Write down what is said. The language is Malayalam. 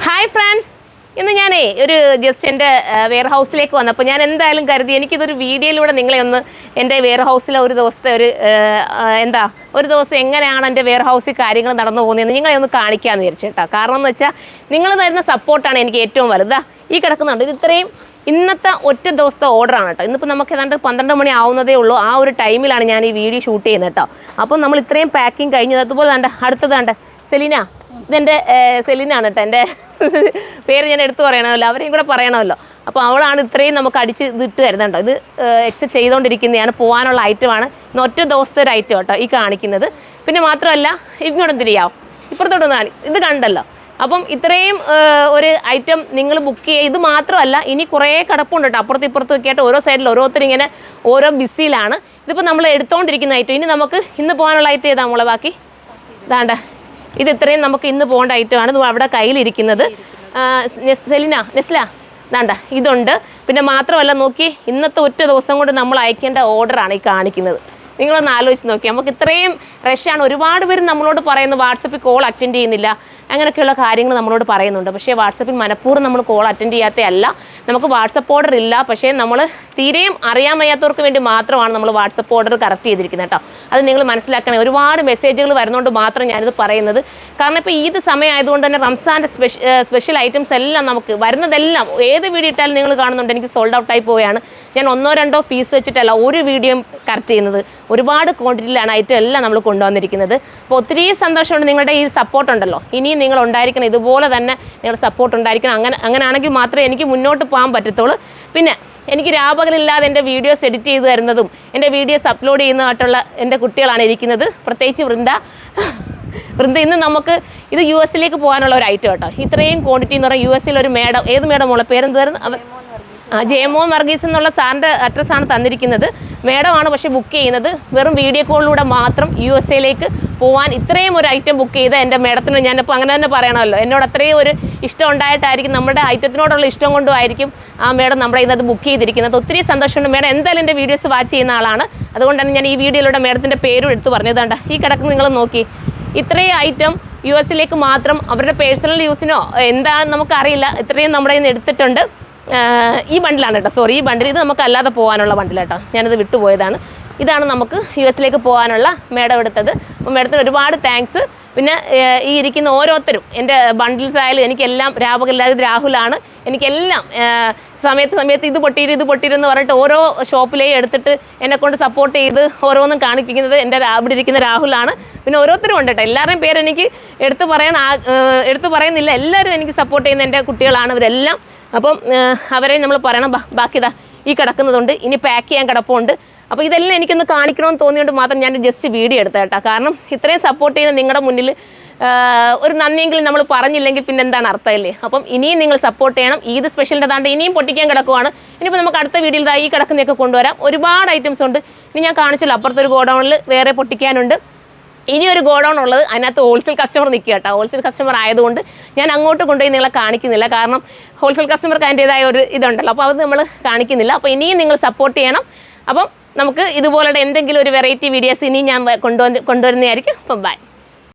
ഹായ് ഫ്രണ്ട്സ്, ഇന്ന് ഞാനേ ഒരു ജസ്റ്റ് എൻ്റെ വെയർ ഹൗസിലേക്ക് വന്നപ്പോൾ ഞാൻ എന്തായാലും കരുതി എനിക്കിതൊരു വീഡിയോയിലൂടെ നിങ്ങളെ ഒന്ന് എൻ്റെ വെയർ ഹൗസിലെ ഒരു ദിവസത്തെ ഒരു ദിവസം എങ്ങനെയാണ് എൻ്റെ വെയർ ഹൗസിൽ കാര്യങ്ങൾ നടന്നു പോകുന്നതെന്ന് നിങ്ങളെ ഒന്ന് കാണിക്കാമെന്ന് വിചാരിച്ചു കേട്ടോ. കാരണം എന്ന് വെച്ചാൽ നിങ്ങൾ തരുന്ന സപ്പോർട്ടാണ് എനിക്ക് ഏറ്റവും വലുതാ. ഈ കിടക്കുന്നുണ്ട്, ഇത് ഇത്രയും ഇന്നത്തെ ഒറ്റ ദിവസത്തെ ഓർഡറാണ് കേട്ടോ. ഇന്നിപ്പോൾ നമുക്ക് ഏതാണ്ട് 12 മണി ആവുന്നതേ ഉള്ളൂ. ആ ഒരു ടൈമിലാണ് ഞാൻ ഈ വീഡിയോ ഷൂട്ട് ചെയ്യുന്നത് കേട്ടോ. അപ്പം നമ്മൾ ഇത്രയും പാക്കിങ് കഴിഞ്ഞത്. അതുപോലെ അടുത്തത് സെലീന, ഇതെൻ്റെ സെലീനാണ് കേട്ടോ. എൻ്റെ പേര് ഞാൻ എടുത്തു പറയണമല്ലോ, അവരെയും കൂടെ പറയണമല്ലോ. അപ്പോൾ അവളാണ് ഇത്രയും നമുക്ക് അടിച്ച് ഇതിട്ട് തരുന്നുണ്ടോ. ഇത് എക്സസ് ചെയ്തുകൊണ്ടിരിക്കുന്നതാണ്, പോകാനുള്ള ഐറ്റമാണ്. ഇന്ന് ഒറ്റ ദിവസത്തെ ഒരു ഐറ്റം കേട്ടോ ഈ കാണിക്കുന്നത്. പിന്നെ മാത്രമല്ല ഇങ്ങോട്ടും തിരിയാവും, ഇപ്പുറത്തോട്ടൊന്ന് ഇത് കണ്ടല്ലോ. അപ്പം ഇത്രയും ഒരു ഐറ്റം നിങ്ങൾ ബുക്ക് ചെയ്യുക. ഇത് മാത്രമല്ല, ഇനി കുറേ കിടപ്പുണ്ട് കേട്ടോ, അപ്പുറത്തും ഇപ്പുറത്തും ഒക്കെ ആയിട്ട് ഓരോ സൈഡിൽ ഓരോരുത്തരിങ്ങനെ ഓരോ ബിസിയിലാണ്. ഇതിപ്പോൾ നമ്മൾ എടുത്തുകൊണ്ടിരിക്കുന്ന ഐറ്റം. ഇനി നമുക്ക് ഇന്ന് പോകാനുള്ള ഐറ്റം ഏതാ മോളെ? ബാക്കി ഇതാണ്ട, ഇത് ഇത്രയും നമുക്ക് ഇന്ന് പോകേണ്ട ഐറ്റമാണ്. അവിടെ കയ്യിലിരിക്കുന്നത് നെസ്ല ഇതാണ്ട, ഇതുണ്ട്. പിന്നെ മാത്രമല്ല നോക്കി, ഇന്നത്തെ ഒറ്റ ദിവസം കൊണ്ട് നമ്മൾ അയക്കേണ്ട ഓർഡറാണ് ഈ കാണിക്കുന്നത്. നിങ്ങളൊന്ന് ആലോചിച്ച് നോക്കി. നമുക്ക് ഇത്രയും റഷാണ്. ഒരുപാട് പേര് നമ്മളോട് പറയുന്നു വാട്സപ്പിൽ കോൾ അറ്റൻഡ് ചെയ്യുന്നില്ല, അങ്ങനെയൊക്കെയുള്ള കാര്യങ്ങൾ നമ്മളോട് പറയുന്നുണ്ട്. പക്ഷേ വാട്സപ്പിൽ മനഃപൂർവ്വം നമ്മൾ കോൾ അറ്റൻഡ് ചെയ്യാത്തതല്ല. നമുക്ക് വാട്സപ്പ് ഓർഡർ ഇല്ല, പക്ഷേ നമ്മൾ തീരെയും അറിയാൻ വയ്യാത്തവർക്ക് വേണ്ടി മാത്രമാണ് നമ്മൾ വാട്സപ്പ് ഓർഡർ കറക്റ്റ് ചെയ്തിരിക്കുന്നത് കേട്ടോ. അത് നിങ്ങൾ മനസ്സിലാക്കണേ. ഒരുപാട് മെസ്സേജുകൾ വരുന്നതുകൊണ്ട് മാത്രം ഞാനിത് പറയുന്നത്. കാരണം ഇപ്പോൾ ഈദ് സമയമായതുകൊണ്ട് തന്നെ റംസാൻ്റെ സ്പെഷ്യൽ ഐറ്റംസ് എല്ലാം നമുക്ക് വരുന്നതെല്ലാം ഏത് വീഡിയോ ഇട്ടാലും നിങ്ങൾ കാണുന്നുണ്ട് എനിക്ക് സോൾഡ് ഔട്ടായി പോവുകയാണ്. ഞാൻ 1-2 പീസ് വെച്ചിട്ടല്ല ഒരു വീഡിയോയും കറക്റ്റ് ചെയ്യുന്നത്. ഒരുപാട് ക്വാണ്ടിറ്റിയിലാണ് ഐറ്റം എല്ലാം നമ്മൾ കൊണ്ടുവന്നിരിക്കുന്നത്. അപ്പോൾ ഒത്തിരി സന്തോഷമുണ്ട് നിങ്ങളുടെ ഈ സപ്പോർട്ട് ഉണ്ടല്ലോ. ഇനിയും നിങ്ങൾ ഉണ്ടായിരിക്കണം, ഇതുപോലെ തന്നെ നിങ്ങളുടെ സപ്പോർട്ട് ഉണ്ടായിരിക്കണം. അങ്ങനെയാണെങ്കിൽ മാത്രമേ എനിക്ക് മുന്നോട്ട് പോകാൻ പറ്റത്തുള്ളൂ. പിന്നെ എനിക്ക് രാപകലില്ലാതെ എൻ്റെ വീഡിയോസ് എഡിറ്റ് ചെയ്ത് തരുന്നതും എൻ്റെ വീഡിയോസ് അപ്ലോഡ് ചെയ്യുന്നതായിട്ടുള്ള എൻ്റെ കുട്ടികളാണ് ഇരിക്കുന്നത്. പ്രത്യേകിച്ച് വൃന്ദ ഇന്ന് നമുക്ക് ഇത് US പോകാനുള്ള ഒരു ഐറ്റം കേട്ടോ. ഇത്രയും ക്വാണ്ടിറ്റി എന്ന് പറഞ്ഞാൽ US ഒരു മേഡം, ഏത് മേഡം ഉള്ള പേരെന്തായിരുന്നു? ജയമോൻ വർഗീസ് എന്നുള്ള സാറിൻ്റെ അഡ്രസ്സാണ് തന്നിരിക്കുന്നത്. മേഡമാണ് പക്ഷേ ബുക്ക് ചെയ്യുന്നത്. വെറും വീഡിയോ കോളിലൂടെ മാത്രം US പോകാൻ ഇത്രയും ഒരു ഐറ്റം ബുക്ക് ചെയ്ത എൻ്റെ മേഡത്തിന് ഞാനിപ്പോൾ അങ്ങനെ തന്നെ പറയണമല്ലോ. എന്നോട് അത്രയും ഒരു ഇഷ്ടം ഉണ്ടായിട്ടായിരിക്കും, നമ്മുടെ ഐറ്റത്തിനോടുള്ള ഇഷ്ടം കൊണ്ടും ആയിരിക്കും ആ മേഡം നമ്മുടെ ഇന്നത് ബുക്ക് ചെയ്തിരിക്കുന്നത്. ഒത്തിരി സന്തോഷമുണ്ട്. മേഡം എന്തായാലും എൻ്റെ വീഡിയോസ് വാച്ച് ചെയ്യുന്ന ആളാണ്. അതുകൊണ്ടാണ് ഞാൻ ഈ വീഡിയോയിലൂടെ മേഡത്തിൻ്റെ പേരും എടുത്ത് പറഞ്ഞതുകൊണ്ട് ഈ കിടക്കുന്ന നിങ്ങൾ നോക്കി. ഇത്രയും ഐറ്റം US മാത്രം അവരുടെ പേഴ്സണൽ യൂസിനോ എന്താണെന്ന് നമുക്കറിയില്ല. ഇത്രയും നമ്മുടെ ഇന്ന് എടുത്തിട്ടുണ്ട്. ഈ ബണ്ടിലാണ് കേട്ടോ, സോറി ഈ ബണ്ടിൽ. ഇത് നമുക്ക് അല്ലാതെ പോകാനുള്ള ബണ്ടിൽ കേട്ടോ, ഞാനിത് വിട്ടുപോയതാണ്. ഇതാണ് നമുക്ക് US പോകാനുള്ള മേഡം എടുത്തത്. അപ്പോൾ മേഡത്തിന് ഒരുപാട് താങ്ക്സ്. പിന്നെ ഈ ഇരിക്കുന്ന ഓരോരുത്തരും എൻ്റെ ബണ്ടിൽസ് ആയാലും എനിക്കെല്ലാം രാപകലില്ലാതെ രാഹുലാണ് എനിക്കെല്ലാം സമയത്ത് ഇത് പൊട്ടിയിരുന്ന് പറഞ്ഞിട്ട് ഓരോ ഷോപ്പിലെയും എടുത്തിട്ട് എന്നെക്കൊണ്ട് സപ്പോർട്ട് ചെയ്ത് ഓരോന്നും കാണിപ്പിക്കുന്നത് എൻ്റെ ഇവിടെ ഇരിക്കുന്ന രാഹുലാണ്. പിന്നെ ഓരോരുത്തരും ഉണ്ട് കേട്ടോ, എല്ലാവരുടെയും പേര് എനിക്ക് എടുത്ത് പറയുന്നില്ല. എല്ലാവരും എനിക്ക് സപ്പോർട്ട് ചെയ്യുന്ന എൻ്റെ കുട്ടികളാണ് ഇവരെല്ലാം. അപ്പം അവരെ നമ്മൾ പറയണം. ബാക്കിതാ ഈ കിടക്കുന്നതുണ്ട്, ഇനി പാക്ക് ചെയ്യാൻ കിടപ്പുണ്ട്. അപ്പോൾ ഇതെല്ലാം എനിക്കൊന്ന് കാണിക്കണമെന്ന് തോന്നിയോണ്ട് മാത്രം ഞാൻ ജസ്റ്റ് വീഡിയോ എടുത്ത കേട്ടോ. കാരണം ഇത്രയും സപ്പോർട്ട് ചെയ്യുന്ന നിങ്ങളുടെ മുന്നിൽ ഒരു നന്ദിയെങ്കിലും നമ്മൾ പറഞ്ഞില്ലെങ്കിൽ പിന്നെ എന്താണ് അർത്ഥമില്ലേ. അപ്പം ഇനിയും നിങ്ങൾ സപ്പോർട്ട് ചെയ്യണം. ഈദ് സ്പെഷ്യലിൻ്റെ താണ്ട് ഇനിയും പൊട്ടിക്കാൻ കിടക്കുവാണ്. ഇനിയിപ്പോൾ നമുക്ക് അടുത്ത വീഡിയോയിൽ ഈ കിടക്കുന്നതൊക്കെ കൊണ്ടുവരാം. ഒരുപാട് ഐറ്റംസ് ഉണ്ട്. ഇനി ഞാൻ കാണിച്ചല്ലോ, അപ്പുറത്തൊരു ഗോഡൗണിൽ വേറെ പൊട്ടിക്കാനുണ്ട്. ഇനിയൊരു ഗോഡൗൺ ഉള്ളത്, അതിനകത്ത് ഹോൾസെയിൽ കസ്റ്റമർ നിൽക്കുക കേട്ടോ. ഹോൾസെയിൽ കസ്റ്റമർ ആയതുകൊണ്ട് ഞാൻ അങ്ങോട്ട് കൊണ്ടുപോയി നിങ്ങളെ കാണിക്കുന്നില്ല. കാരണം ഹോൾസെയിൽ കസ്റ്റമർക്ക് അതിൻ്റേതായ ഒരു ഇതുണ്ടല്ലോ, അപ്പോൾ അത് നമ്മൾ കാണിക്കുന്നില്ല. അപ്പോൾ ഇനിയും നിങ്ങൾ സപ്പോർട്ട് ചെയ്യണം. അപ്പം നമുക്ക് ഇതുപോലുള്ള എന്തെങ്കിലും ഒരു വെറൈറ്റി വീഡിയോസ് ഇനിയും ഞാൻ കൊണ്ടുവരുന്നതായിരിക്കും. അപ്പം ബൈ.